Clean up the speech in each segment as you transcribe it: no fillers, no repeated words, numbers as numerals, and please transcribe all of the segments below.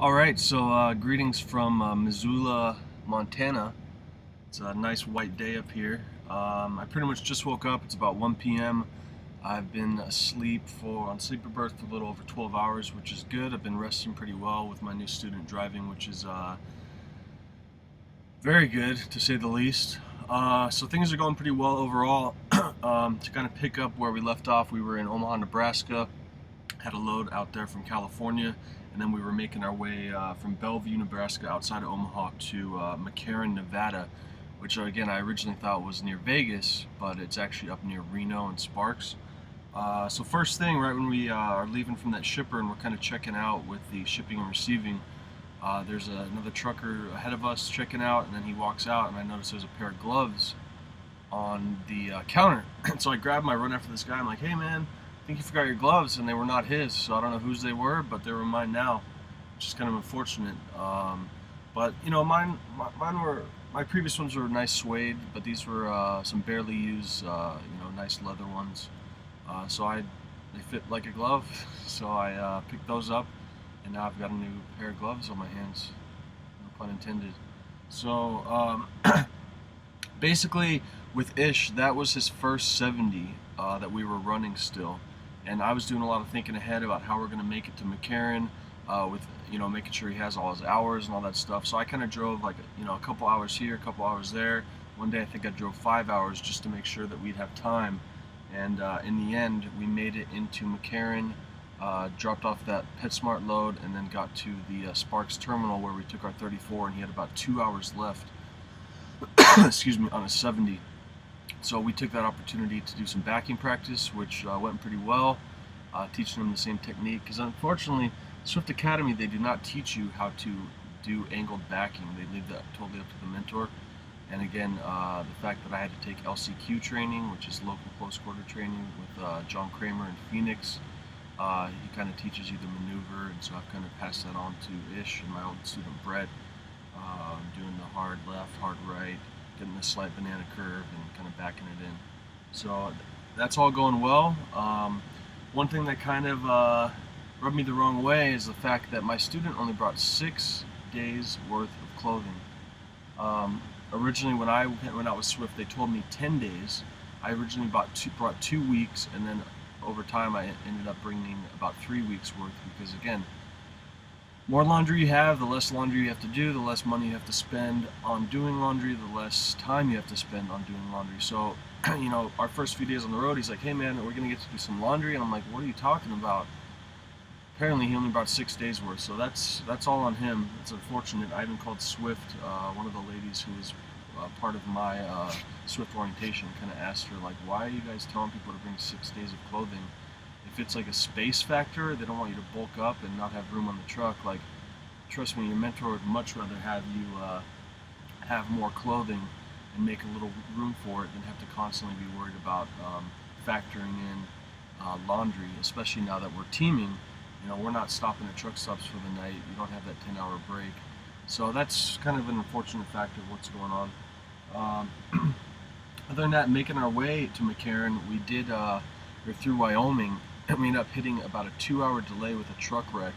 Alright, so greetings from Missoula, Montana. It's a nice white day up here. I pretty much just woke up. It's about 1 p.m. I've been asleep on sleeper berth for a little over 12 hours, which is good. I've been resting pretty well with my new student driving, which is very good, to say the least. So things are going pretty well overall. To kind of pick up where we left off, we were in Omaha, Nebraska. Had a load out there from California, and then we were making our way from Bellevue, Nebraska, outside of Omaha, to McCarran, Nevada, which again I originally thought was near Vegas, but it's actually up near Reno and Sparks. So first thing, right when we are leaving from that shipper and we're kind of checking out with the shipping and receiving, there's another trucker ahead of us checking out, and then he walks out, and I notice there's a pair of gloves on the counter. So I grab my run after this guy. I'm like, hey man, I think you forgot your gloves, and they were not his, so I don't know whose they were, but they were mine now, which is kind of unfortunate. But you know, mine were, my previous ones were nice suede, but these were some barely used, nice leather ones. They fit like a glove, so I picked those up, and now I've got a new pair of gloves on my hands, no pun intended. So basically, with Ish, that was his first 70 that we were running still. And I was doing a lot of thinking ahead about how we're going to make it to McCarran, with making sure he has all his hours and all that stuff. So I kind of drove like a couple hours here, a couple hours there. One day I think I drove 5 hours just to make sure that we'd have time. And in the end, we made it into McCarran, dropped off that PetSmart load, and then got to the Sparks terminal where we took our 34, and he had about 2 hours left. Excuse me, on a 70. So we took that opportunity to do some backing practice, which went pretty well, teaching them the same technique. Because unfortunately, Swift Academy, they do not teach you how to do angled backing. They leave that totally up to the mentor. And again, the fact that I had to take LCQ training, which is local close quarter training with John Kramer in Phoenix, he kind of teaches you the maneuver, and so I've kind of passed that on to Ish and my old student Brett, doing the hard left, hard right, getting the slight banana curve and kind of backing it in. So that's all going well. One thing that kind of rubbed me the wrong way is the fact that my student only brought 6 days worth of clothing. Originally when I went out with Swift, they told me 10 days. I originally brought 2 weeks, and then over time I ended up bringing about 3 weeks worth, because again, more laundry you have, the less laundry you have to do, the less money you have to spend on doing laundry, the less time you have to spend on doing laundry. So, our first few days on the road, he's like, hey man, we're going to get to do some laundry. And I'm like, what are you talking about? Apparently he only brought 6 days worth, so that's all on him. It's unfortunate. I even called Swift, one of the ladies who was part of my Swift orientation, kind of asked her, like, why are you guys telling people to bring 6 days of clothing? If it's like a space factor, they don't want you to bulk up and not have room on the truck. Like, trust me, your mentor would much rather have you have more clothing and make a little room for it than have to constantly be worried about factoring in laundry, especially now that we're teaming. We're not stopping at truck stops for the night. You don't have that 10-hour break. So that's kind of an unfortunate factor of what's going on. Other than that, making our way to McCarran, we're through Wyoming, and we ended up hitting about a 2-hour delay with a truck wreck.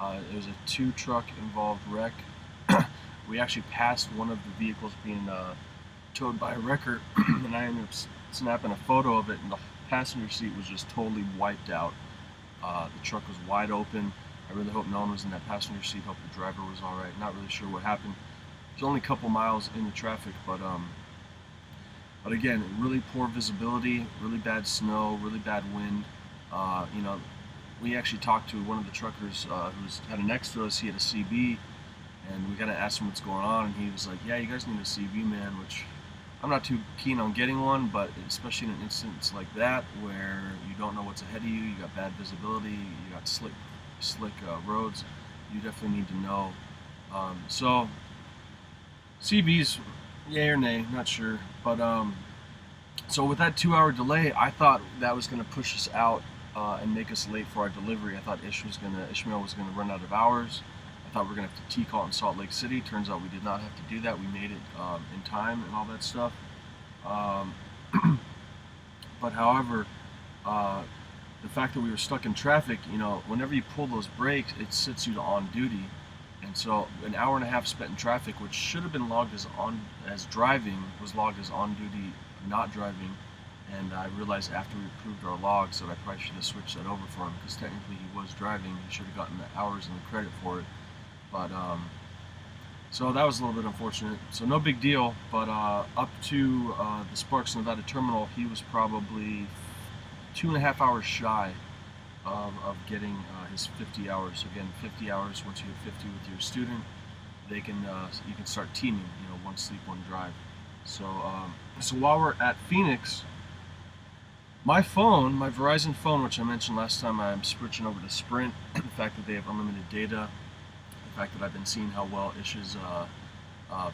It was a 2-truck involved wreck. We actually passed one of the vehicles being towed by a wrecker, and I ended up snapping a photo of it, and the passenger seat was just totally wiped out. The truck was wide open. I really hope no one was in that passenger seat. Hope the driver was all right. Not really sure what happened. It was only a couple miles in the traffic, but again, really poor visibility, really bad snow, really bad wind. We actually talked to one of the truckers who had next to us. He had a CB, and we kind of asked him what's going on, and he was like, yeah, you guys need a CB, man, which I'm not too keen on getting one, but especially in an instance like that where you don't know what's ahead of you, you got bad visibility, you got slick roads, you definitely need to know. So CBs, yay or nay, not sure, but so with that 2-hour delay, I thought that was going to push us out and make us late for our delivery. I thought Ishmael was going to run out of hours. I thought we were going to have to T-call in Salt Lake City. Turns out we did not have to do that. We made it in time and all that stuff. But however, the fact that we were stuck in traffic, whenever you pull those brakes, it sets you to on duty. And so an hour and a half spent in traffic, which should have been logged as driving, was logged as on duty not driving. And I realized after we approved our logs that I probably should have switched that over for him, because technically he was driving. He should have gotten the hours and the credit for it. But so that was a little bit unfortunate. So no big deal. But up to the Sparks, Nevada terminal, he was probably 2.5 hours shy of getting his 50 hours. So again, 50 hours. Once you hit 50 with your student, they can you can start teaming. You know, one sleep, one drive. So so while we're at Phoenix, my phone, my Verizon phone, which I mentioned last time, I'm switching over to Sprint. The fact that they have unlimited data, the fact that I've been seeing how well Ish's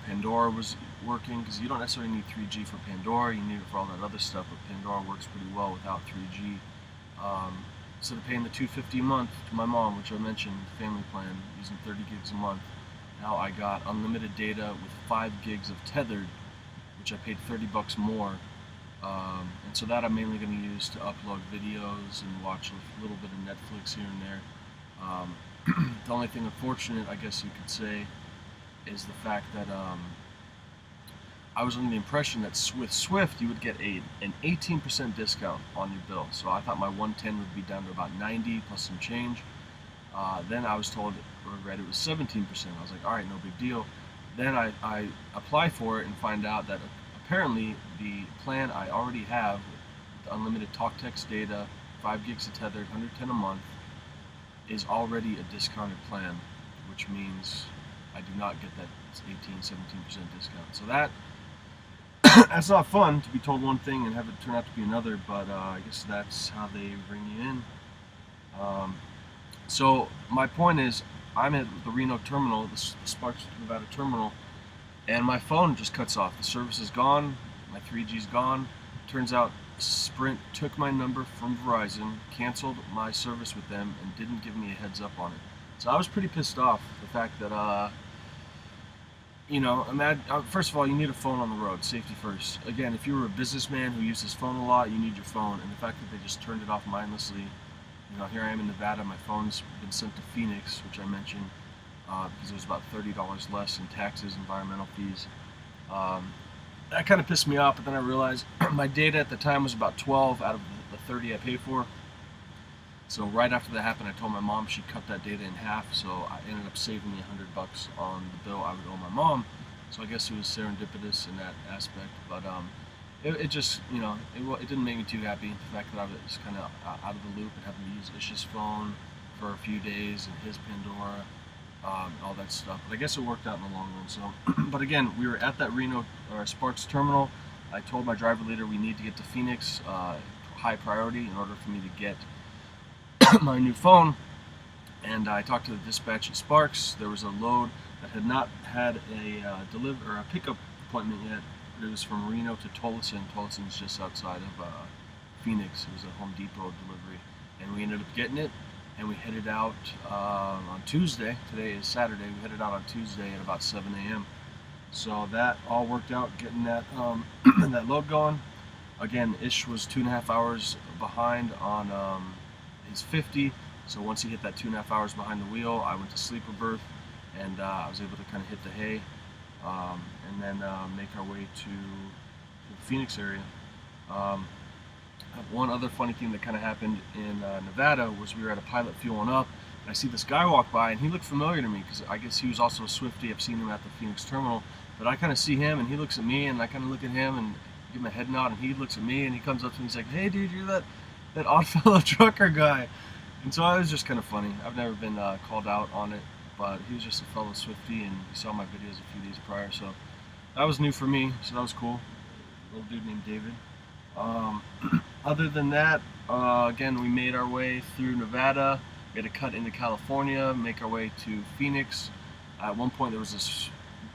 Pandora was working, because you don't necessarily need 3G for Pandora, you need it for all that other stuff, but Pandora works pretty well without 3G. Instead of paying the $250 a month to my mom, which I mentioned, the family plan, using 30 gigs a month, now I got unlimited data with 5 gigs of tethered, which I paid $30 more. And so that I'm mainly going to use to upload videos and watch a little bit of Netflix here and there. The only thing unfortunate, I guess you could say, is the fact that I was under the impression that with Swift you would get an 18% discount on your bill. So I thought my 110 would be down to about 90 plus some change. Then I was told, or read it was 17%. I was like, all right, no big deal. Then I apply for it and find out that apparently the plan I already have, with unlimited talk text data, 5 gigs of tethered, 110 a month, is already a discounted plan, which means I do not get that 18-17% discount. So that's not fun, to be told one thing and have it turn out to be another, but I guess that's how they bring you in. So my point is, I'm at the Reno terminal, the Sparks, Nevada terminal, and my phone just cuts off. The service is gone, my 3G's gone. Turns out Sprint took my number from Verizon, canceled my service with them, and didn't give me a heads up on it. So I was pretty pissed off, the fact that, you know, first of all, you need a phone on the road, safety first. Again, if you were a businessman who used his phone a lot, you need your phone, and the fact that they just turned it off mindlessly. You know, here I am in Nevada, my phone's been sent to Phoenix, which I mentioned, because it was about $30 less in taxes, environmental fees. That kind of pissed me off, but then I realized my data at the time was about 12 out of the 30 I paid for. So right after that happened, I told my mom she'd cut that data in half, so I ended up saving me $100 on the bill I would owe my mom. So I guess it was serendipitous in that aspect, but it just, you know, it didn't make me too happy. The fact that I was kind of out of the loop and having to use Ish's phone for a few days and his Pandora, all that stuff. But I guess it worked out in the long run. So, but again, we were at that Reno Sparks terminal. I told my driver leader we need to get to Phoenix, high priority, in order for me to get my new phone. And I talked to the dispatch at Sparks. There was a load that had not had a pickup appointment yet. It was from Reno to Tolleson. Tolleson's just outside of Phoenix. It was a Home Depot delivery, and we ended up getting it. And we headed out on Tuesday. Today is Saturday. We headed out on Tuesday at about 7 a.m. So that all worked out, getting that that load going. Again, Ish was 2.5 hours behind on his 50. So once he hit that 2.5 hours behind the wheel, I went to sleeper berth, and I was able to kind of hit the hay, and then make our way to the Phoenix area. One other funny thing that kind of happened in Nevada was we were at a Pilot fueling up, and I see this guy walk by, and he looked familiar to me because I guess he was also a Swifty. I've seen him at the Phoenix terminal, but I kind of see him, and he looks at me, and I kind of look at him and give him a head nod, and he looks at me, and he comes up to me, he's like, "Hey dude, you're that Oddfellow trucker guy." And so it was just kind of funny. I've never been called out on it, but he was just a fellow Swifty, and he saw my videos a few days prior, so that was new for me, so that was cool. Little dude named David. Other than that, again, we made our way through Nevada. We had to cut into California, make our way to Phoenix. At one point, there was this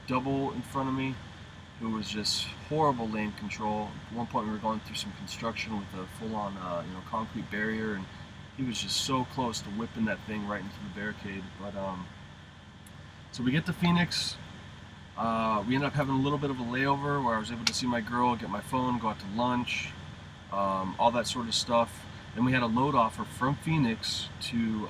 double in front of me who was just horrible lane control. At one point, we were going through some construction with a full-on, concrete barrier, and he was just so close to whipping that thing right into the barricade. But so we get to Phoenix. We ended up having a little bit of a layover where I was able to see my girl, get my phone, go out to lunch, all that sort of stuff. Then we had a load offer from Phoenix to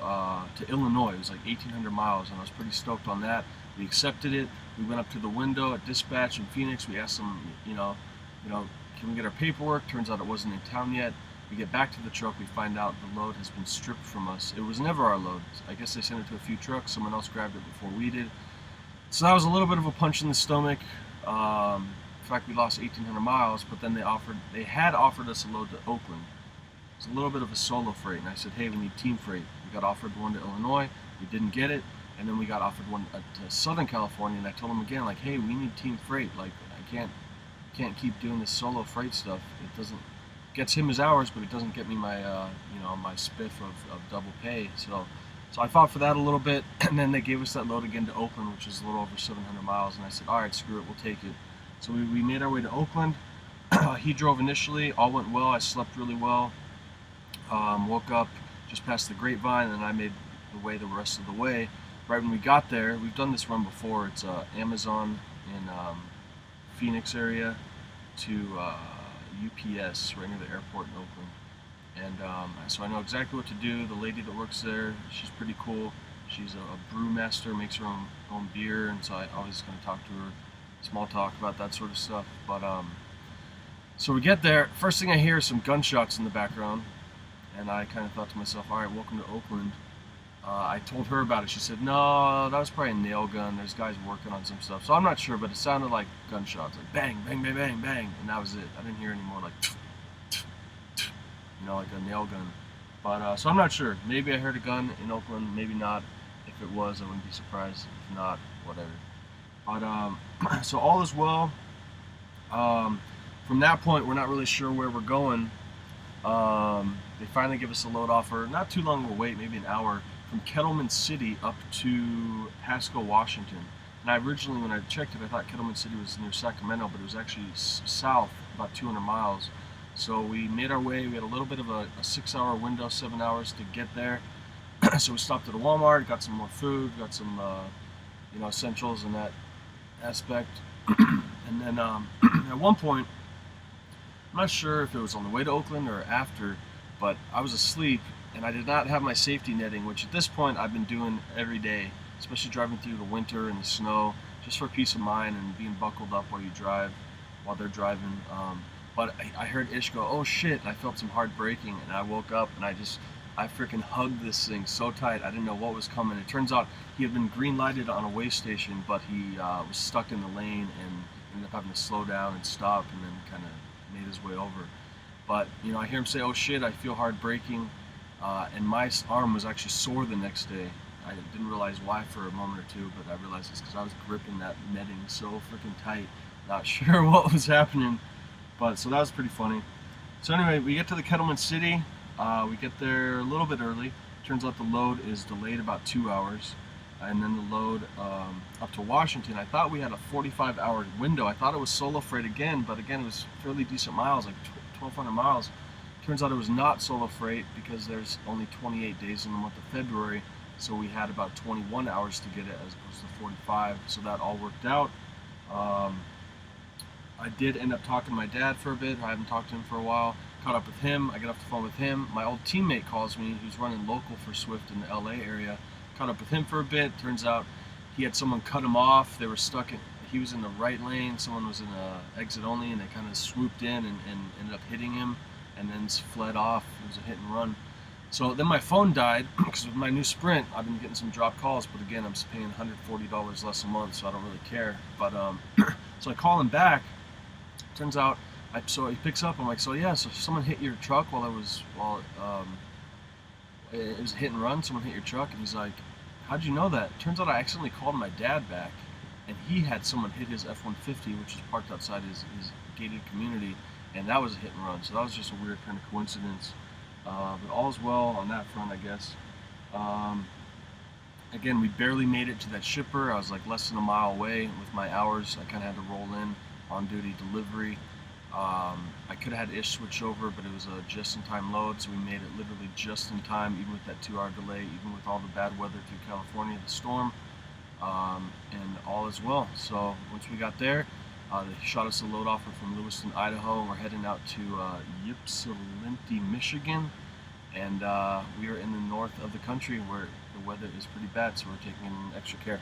Illinois. It was like 1,800 miles, and I was pretty stoked on that. We accepted it. We went up to the window at dispatch in Phoenix. We asked them, can we get our paperwork? Turns out it wasn't in town yet. We get back to the truck. We find out the load has been stripped from us. It was never our load. I guess they sent it to a few trucks. Someone else grabbed it before we did. So that was a little bit of a punch in the stomach. In fact, we lost 1,800 miles, but then they had offered us a load to Oakland. It's a little bit of a solo freight, and I said, hey, we need team freight. We got offered one to Illinois, we didn't get it, and then we got offered one to Southern California, and I told them again, like, hey, we need team freight. Like, I can't keep doing this solo freight stuff. It doesn't gets him his hours, but it doesn't get me my my spiff of double pay. So I fought for that a little bit, and then they gave us that load again to Oakland, which is a little over 700 miles, and I said, all right, screw it, we'll take it. So we made our way to Oakland. He drove initially, all went well. I slept really well. Woke up just past the Grapevine, and I made the way the rest of the way. Right when we got there, we've done this run before. It's Amazon in Phoenix area to UPS right near the airport in Oakland. And so I know exactly what to do. The lady that works there, she's pretty cool. She's a brewmaster, makes her own beer, and so I always kind of talk to her, small talk about that sort of stuff. But so we get there. First thing I hear is some gunshots in the background. And I kind of thought to myself, all right, welcome to Oakland. I told her about it. She said, no, that was probably a nail gun. There's guys working on some stuff. So I'm not sure, but it sounded like gunshots, like bang, bang, bang, bang, bang. And that was it. I didn't hear any more like, like a nail gun. But so I'm not sure. Maybe I heard a gun in Oakland, maybe not. If it was, I wouldn't be surprised. If not, whatever. But so all is well. From that point, we're not really sure where we're going. They finally give us a load offer, not too long of a wait, maybe an hour, from Kettleman City up to Pasco, Washington. And I originally, when I checked it, I thought Kettleman City was near Sacramento, but it was actually south, about 200 miles. So we made our way. We had a little bit of a 6-hour window, 7 hours to get there. So we stopped at a Walmart, got some more food, got some essentials in that aspect. And then at one point, I'm not sure if it was on the way to Oakland or after, but I was asleep and I did not have my safety netting, which at this point I've been doing every day, especially driving through the winter and the snow, just for peace of mind and being buckled up while they're driving. But I heard Ish go, oh shit, and I felt some hard braking, and I woke up and I freaking hugged this thing so tight, I didn't know what was coming. It turns out he had been green lighted on a way station, but he was stuck in the lane and ended up having to slow down and stop, and then kind of made his way over. But I hear him say, oh shit, I feel hard braking, and my arm was actually sore the next day. I didn't realize why for a moment or two, but I realized it's because I was gripping that netting so freaking tight, not sure what was happening. But so that was pretty funny. So anyway, we get to the Kettleman City. We get there a little bit early. Turns out the load is delayed about 2 hours. And then the load up to Washington, I thought we had a 45-hour window. I thought it was solo freight again, but again, it was fairly decent miles, like 1,200 miles. Turns out it was not solo freight because there's only 28 days in the month of February, so we had about 21 hours to get it as opposed to 45, so that all worked out. I did end up talking to my dad for a bit. I haven't talked to him for a while. Caught up with him. I got off the phone with him. My old teammate calls me, who's running local for Swift in the LA area. Caught up with him for a bit. Turns out he had someone cut him off. They were stuck in, he was in the right lane, someone was in exit only, and they kind of swooped in and ended up hitting him and then fled off. It was a hit and run. So then my phone died because with my new Sprint, I've been getting some dropped calls, but again, I'm just paying $140 less a month, so I don't really care. But so I call him back. Turns out, so he picks up. I'm like, so yeah, so someone hit your truck while it was a hit and run. Someone hit your truck, and he's like, how'd you know that? Turns out I accidentally called my dad back, and he had someone hit his F-150, which is parked outside his gated community, and that was a hit and run. So that was just a weird kind of coincidence. But all's well on that front, I guess. Again, we barely made it to that shipper. I was like less than a mile away with my hours. I kind of had to roll in on duty delivery. I could have had Ish switch over, but it was a just-in-time load, so we made it literally just in time, even with that 2-hour delay, even with all the bad weather through California, the storm, and all is well. So once we got there, they shot us a load offer from Lewiston, Idaho, and we're heading out to Ypsilanti, Michigan. and we are in the north of the country where the weather is pretty bad, so we're taking extra care.